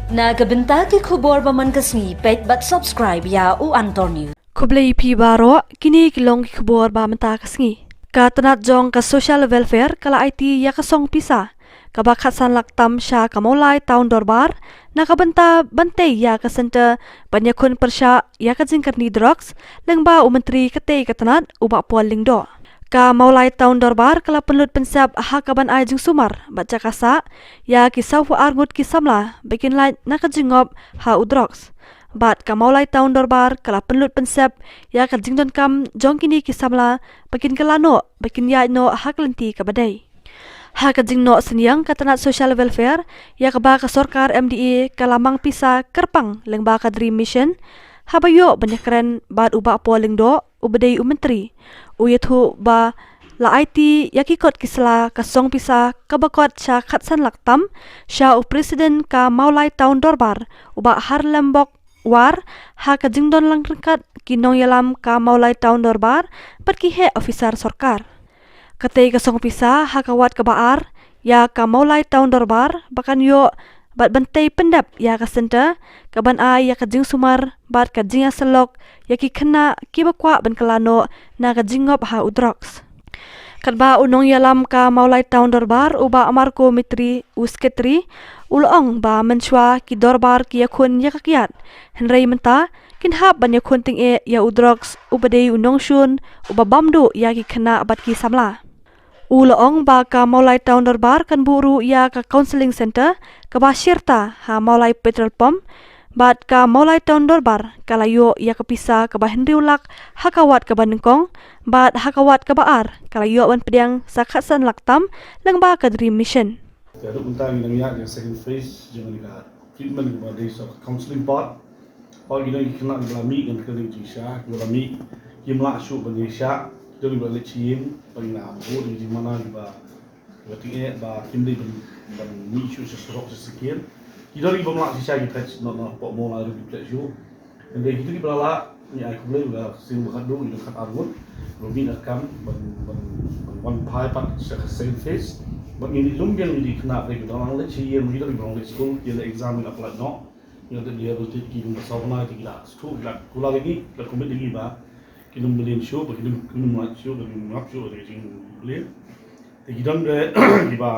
Nagabenta ki khubor baman kasni page bat subscribe ya u Antonio. Kublai pi baro kini kilong khubor ba mata kasngi. Ka tanat jong ka social welfare kala IT ya ka song pisa. Ka bakhasan laktam sha kamolai taun dorbar na ka banta bante ya ka center banyakun persya ya ka jingkarni drugs lengba u menteri kate ka tanat uba pol lingdo. Ka maulai taun dorbar kala penlut pensap ha kaban ai jing sumar baca kasa ya kisau fu argut kisamla bikin lai na ka jingop ha u drugs. Bat ka maulai taun dorbar kala penlut pensep ya ka jingdon kam jong kini kisamla bakin kelano bakin ya no hak lenti ka badai. Ha ka jingno senyang ka tanat social welfare ya ka ba ka sorkar MDA kalamang pisa kerpang lengba ka dream mission habayo banyak keren bat uba poling do ubadai umenteri uyathu ba la IT yakikot kisla kasong pisa kabakot sya khatsan laktam sya u presiden ka maulai taun dorbar uba har lembok war ha ka jingdon lang rengkat kinong yalam ka maulai taun dorbar perkihe officer sorkar katei kasong pisa ha kawat ka baar ya ka maulai taun dorbar bakan yo bat bantai pendap ya ka senta kaban ai ya ka jing sumar bat ka jing selok ya ki kena ki bakwa ban kelano na ka jingop ha udrox kadba unong yalam ka maulai taun dorbar uba amarko mitri usketri ulong ba menchwa ki dorbar ki yakun ya kakiat henrei menta kin hab ban yakun ting e ya udrox ubadei unong shun uba bamdu ya ki kena bat ki samla ulong ba ka maulai taun dorbar kan buru ya ka counseling center ka ba syirta ha maulai petrol pump bat ka maulai taun dorbar kalayo ya ka pisa ka ba henriulak hakawat ka banengkong bat hakawat ka baar kalayo ban pediang sakhatsan laktam lengba ka dream mission. Ada untang yang yang second phase jangan lihat treatment kepada counseling part. Kalau kita kena belami dan kena jisya, belami kimla asyuk Indonesia, jadi balik cium penginam bu di mana juga ketika bah kimli ben misu sesuatu sekian. Kita lagi belum jisya kita nak pok mola lagi pelaju. Dan dari itu kita belala ni aku boleh juga sing berkadu di dekat argut. Belum akan one pie part second phase. But ini lumbian di kena mereka dalam anglet cium kita lagi belum school kita exam nak pelat no. Kita dia betul kita bersama kita school kita kula lagi kita komit lagi bah. Kita beliin show, kita mulai show, kita ngap show, kita beliin. Kita dah kita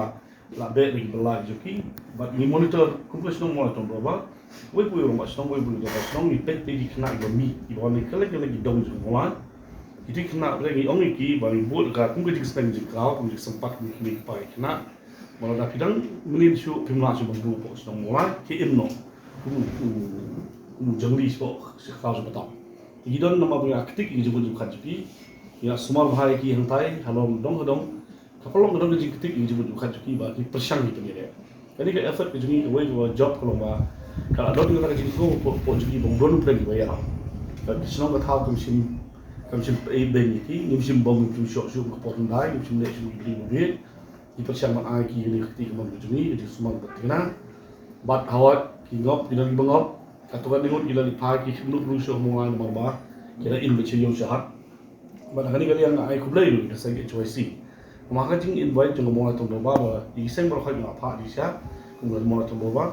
labet lagi berlai joki. But ni monitor, kumpulan senang monitor berapa? Wei orang macam senang, wei orang senang. Ni pet di kena gami, di bawah ni kalau kita lagi down juga mulai. Jadi kena lagi orang iki, bagi buat dekat kumpulan juga senang juga, kumpulan sempat kumpulan pakai kena. Malah dah kita beliin show, pemula show bangdu pok senang mulai. Ke no, jangli pok sekarang betul. Kita nama punya aktif ini juga juga jadi ya semua bahaya ki hentai halong dong kapalong dong jadi aktif ini juga juga jadi bagi persiang gitu ni dia. Jadi ke effort jadi away juga job kalau bah kalau ada kita jadi ko po jadi bongdon pergi bayar. Tapi senang kata kamsin ben iki nimsim bong tu syok kapotong dai nimsim lek syok beli mobil di persiang man ai ki ini aktif kemang jadi semua betina bat hawat kingop tidak bengop katukan dengan gila di pagi menurut rusuh mulai nomor kira in baca yang syahat. Pada kali yang aku beli dulu saya get choice. Maka jing invite jeng mulai tahun berapa di Desember kau apa di sya kemudian mulai tahun berapa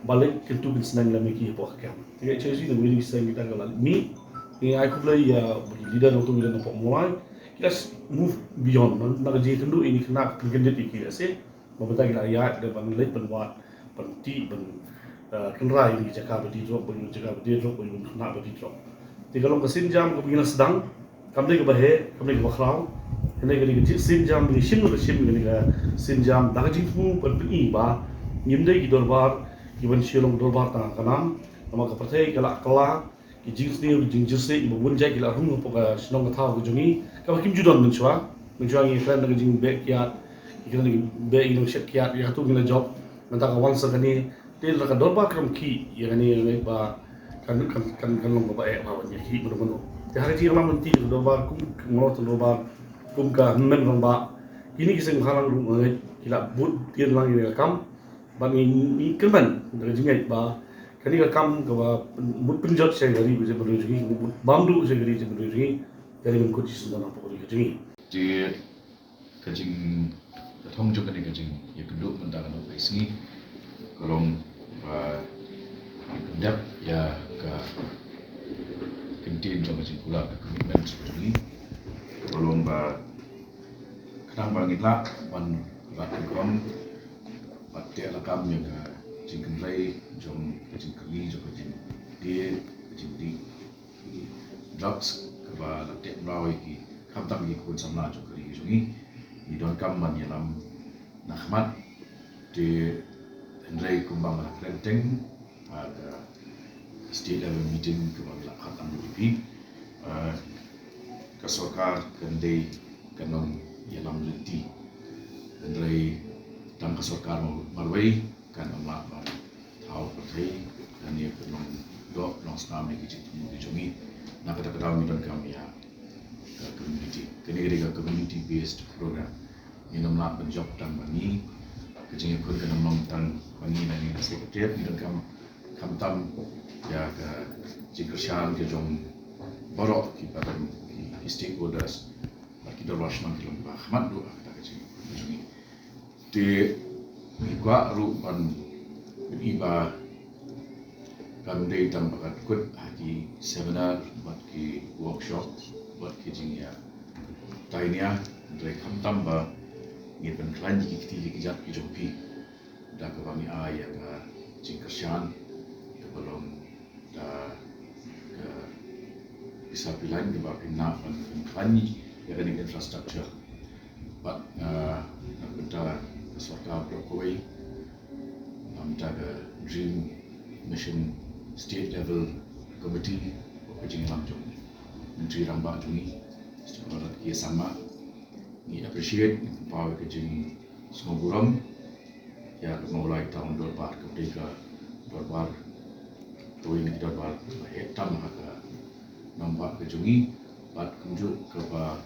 balik ke tu senang lagi ki apa kan. Tiga choice ni boleh saya kita kalau ni aku beli ya leader untuk leader nampak mulai kita move beyond. Nak jadi tentu ini kena kerja kita sih. Beberapa kita ayat dan bang late penbuat penti kenrai ini jaga berdiri drop, jaga berdiri drop, nak berdiri drop. Jadi kalau kesin jam kepinginan sedang, kami ke bahaya, kami ke bakrau, ini ke sin jam ini sin ini ke sin jam dah jingfu pergi bah, nyimdai ki dorbar, kiban siolong dorbar tengah kanam, nama ke partai kelak kelak, ki jings ni jing jose ibu bunjai kelak rumah poka senong kata ke jungi, kalau kim judan mencua ni friend dengan jing back kiat, kita lagi back ini set kiat, ya tu kita job, nanti kawan sekali dia nak dorba keram ki yang ni ba kan long ba ba ni ki beru dia hari ji lam nanti dorba kum ngor tu dorba kum ka men long ba ini kisah halang ngai kila but dia lang ni kam ba ni keman dari jingai ba kan ni kam ka ba but pinjot saya dari bisa beru ji bamdu saya dari beru ji dari men ko ji sunda na po ji ji kajing thong jo kan kajing ya keduk mentang no isi kolom pendap ya ke kentin jong jingkula komitmen sebetulnya belum kadang bangit lah ban kom pakai lakam yang jingkan rai jong jingkali jong dia jingdi drugs keba latte rawi ki kamtam ki kun samna jong kali jongi ni don kam man yalam nahmat di rai kumbang la krenteng ada state level meeting keba la khatam di kasokar kendai kanong yalam lenti rai tang kasokar marwai kan amma ban tau pertai dan ia kanong do nong snami ki jongi na kata mi don kam ya community kini community based program minum nak penjob dan bani kecing ikut kena menonton bani nani sekretariat ni dan kam tam ya ke jikrshan ke jom borok ki pada ki stakeholders bagi dolas nang film Ahmad do kata kecing ni di gua rupan iba kan day tam bakat kut haki seminar buat ki workshop buat ki jing ya tainya dari kam tamba ngit ban klan ki kiti ki jat ki jompi da ka bami aya ka jing kersyan ke belum da ke bisa pilan ke ba pinna ban klan ya kan infrastructure but nak benda sorta brokoi am da dream mission state level committee kajing lamjong menteri rambak jungi sekolah kia sama ni appreciate power kajing semua buram ya mulai tahun 2004 ketika 2004 tu ini 2004 hitam haka nampak kajungi bat kunjuk ke ba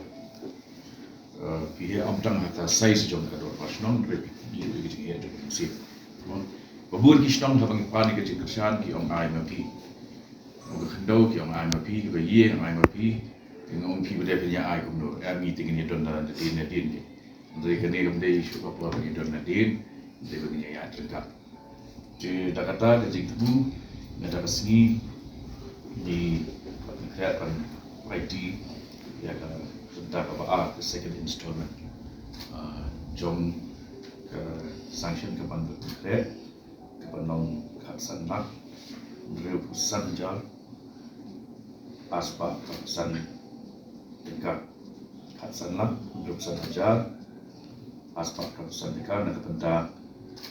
pihak amtang haka size jong ka 2004 non repik ni kajing ya jong sip Babur kishtong sa pangipani ka jingkasyan ki ang IMP. Magkakandau ki ang IMP, ki ba ye ang IMP, ki ang pi ba defi niya ay kumno, meeting niya doon na din. Jadi kani kam day isu kapwa pa niya doon na din, hindi ba niya ya terangkat. Jadi dakata ka jingkabu, na dakasingi, di kreat pan IT, ya ka punta ka ba ke second installment. Jom ke sanction ka pan kreat, penong katsan nak repusan jar aspa katsan dekat katsan nak repusan jar aspa katsan dekat nak tenda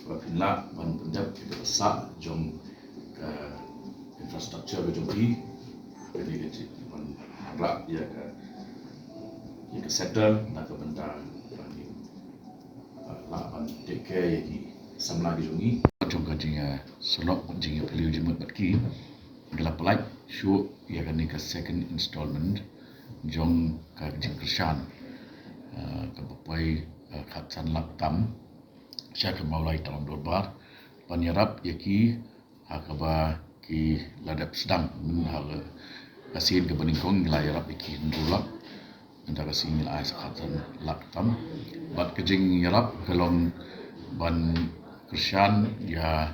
pinla ban pendap kita besar jom ke infrastruktur berjumpi jadi kita ban rak ya ke settle nak benda bagi lah ban take care lagi samla dijungi jong kajing selok jing peliu jemut batki gelap like show ya kan ni ke second installment jong ka jing kersyan ke bapai khatsan laktam sya ke maulai tahun 2000 panyarap yaki hakaba ki ladap sedang hal asin ke beningkong layarap yaki ndulak antara singil ais khatsan laktam bat kajing yarap kalong ban kersyan ya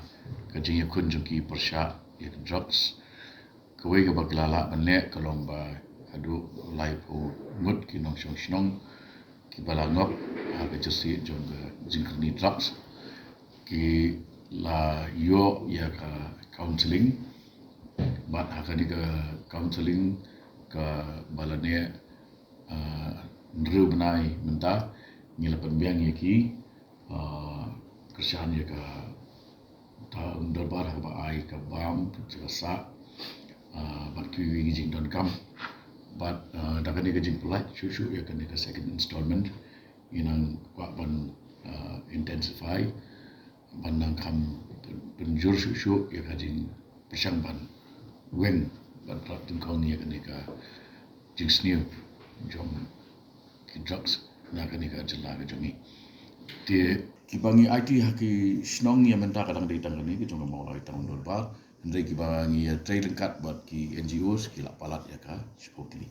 kajing yakun jungki persya ya drugs kawai ke baglala banle kalong ba adu lai po ngut ki nong shong shnong ki balangop ha ke jasi jong jingkni drugs ki la yo ya ka counseling bat ha ka ni ka counseling ka balane ndru benai menta ngilapan biang yaki kersyan ya ka tahun darbar ha ba ai ka bam jasa bat ki jing don kam bat dakan ni jing polite shushu ya kan ka second installment inang kwa ban intensify ban nang kam penjur shushu ya ka jing persang ban wen ban rat tin kong ya kan ka jing sniu jom ki drugs na kan ka jela ka jongi te kibangi IT haki snong yang mentah kadang datang ni kita mau lagi tahun 2000 ndai kibangi trailing card buat ki NGOs ki palat ya ka sepokili